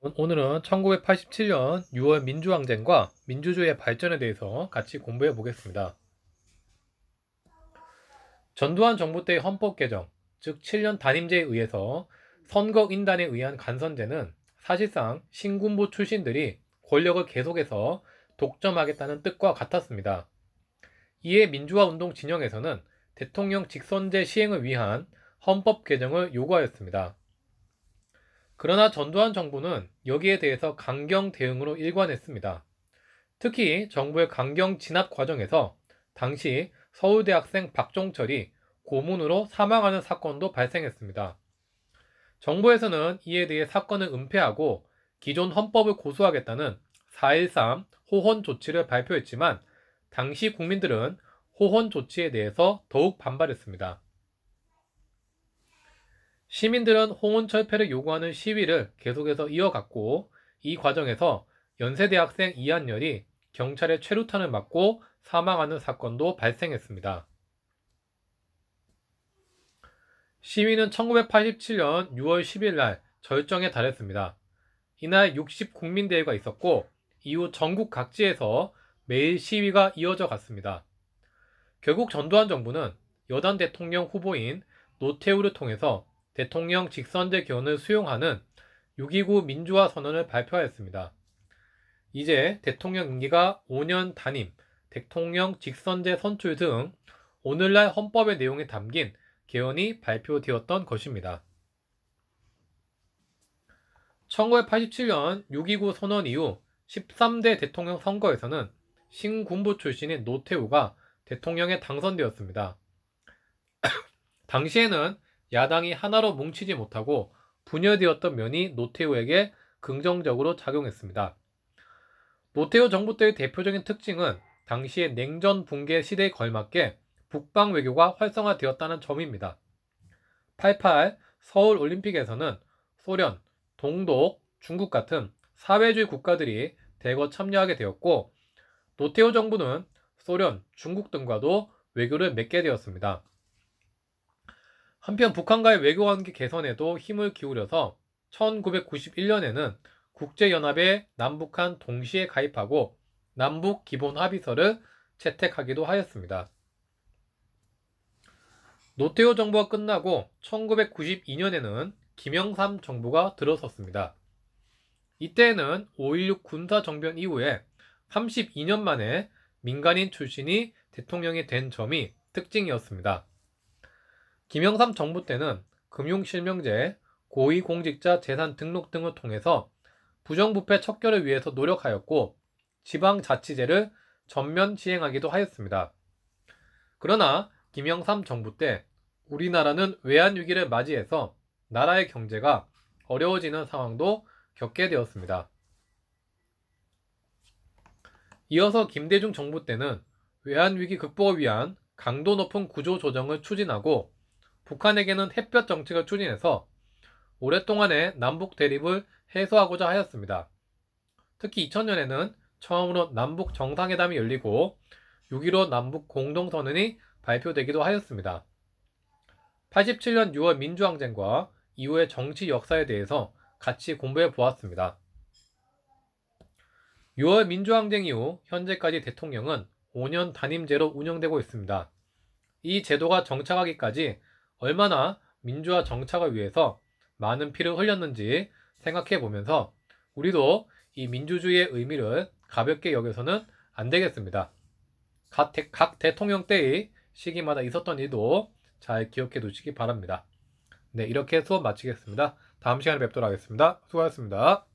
오늘은 1987년 6월 민주항쟁과 민주주의의 발전에 대해서 같이 공부해 보겠습니다. 전두환 정부 때의 헌법 개정, 즉 7년 단임제에 의해서 선거인단에 의한 간선제는 사실상 신군부 출신들이 권력을 계속해서 독점하겠다는 뜻과 같았습니다. 이에 민주화운동 진영에서는 대통령 직선제 시행을 위한 헌법 개정을 요구하였습니다. 그러나 전두환 정부는 여기에 대해서 강경 대응으로 일관했습니다. 특히 정부의 강경 진압 과정에서 당시 서울대학생 박종철이 고문으로 사망하는 사건도 발생했습니다. 정부에서는 이에 대해 사건을 은폐하고 기존 헌법을 고수하겠다는 4.13 호헌 조치를 발표했지만 당시 국민들은 호헌 조치에 대해서 더욱 반발했습니다. 시민들은 호헌철폐를 요구하는 시위를 계속해서 이어갔고 이 과정에서 연세대학생 이한열이 경찰의 최루탄을 맞고 사망하는 사건도 발생했습니다. 시위는 1987년 6월 10일 날 절정에 달했습니다. 이날 60국민대회가 있었고 이후 전국 각지에서 매일 시위가 이어져 갔습니다. 결국 전두환 정부는 여당 대통령 후보인 노태우를 통해서 대통령 직선제 개헌을 수용하는 6.29 민주화 선언을 발표하였습니다. 이제 대통령 임기가 5년 단임, 대통령 직선제 선출 등 오늘날 헌법의 내용이 담긴 개헌이 발표되었던 것입니다. 1987년 6.29 선언 이후 13대 대통령 선거에서는 신군부 출신인 노태우가 대통령에 당선되었습니다. 당시에는 야당이 하나로 뭉치지 못하고 분열되었던 면이 노태우에게 긍정적으로 작용했습니다. 노태우 정부 때의 대표적인 특징은 당시의 냉전 붕괴 시대에 걸맞게 북방 외교가 활성화되었다는 점입니다. 88 서울 올림픽에서는 소련, 동독, 중국 같은 사회주의 국가들이 대거 참여하게 되었고 노태우 정부는 소련, 중국 등과도 외교를 맺게 되었습니다. 한편 북한과의 외교관계 개선에도 힘을 기울여서 1991년에는 국제연합에 남북한 동시에 가입하고 남북기본합의서를 채택하기도 하였습니다. 노태우 정부가 끝나고 1992년에는 김영삼 정부가 들어섰습니다. 이때에는 5.16 군사정변 이후에 32년 만에 민간인 출신이 대통령이 된 점이 특징이었습니다. 김영삼 정부 때는 금융실명제, 고위공직자 재산 등록 등을 통해서 부정부패 척결을 위해서 노력하였고 지방자치제를 전면 시행하기도 하였습니다. 그러나 김영삼 정부 때 우리나라는 외환위기를 맞이해서 나라의 경제가 어려워지는 상황도 겪게 되었습니다. 이어서 김대중 정부 때는 외환위기 극복을 위한 강도 높은 구조조정을 추진하고 북한에게는 햇볕 정책을 추진해서 오랫동안의 남북 대립을 해소하고자 하였습니다. 특히 2000년에는 처음으로 남북 정상회담이 열리고 6.15 남북 공동선언이 발표되기도 하였습니다. 87년 6월 민주항쟁과 이후의 정치 역사에 대해서 같이 공부해 보았습니다. 6월 민주항쟁 이후 현재까지 대통령은 5년 단임제로 운영되고 있습니다. 이 제도가 정착하기까지 얼마나 민주화 정착을 위해서 많은 피를 흘렸는지 생각해 보면서 우리도 이 민주주의의 의미를 가볍게 여겨서는 안 되겠습니다. 각 대통령 때의 시기마다 있었던 일도 잘 기억해 두시기 바랍니다. 네, 이렇게 수업 마치겠습니다. 다음 시간에 뵙도록 하겠습니다. 수고하셨습니다.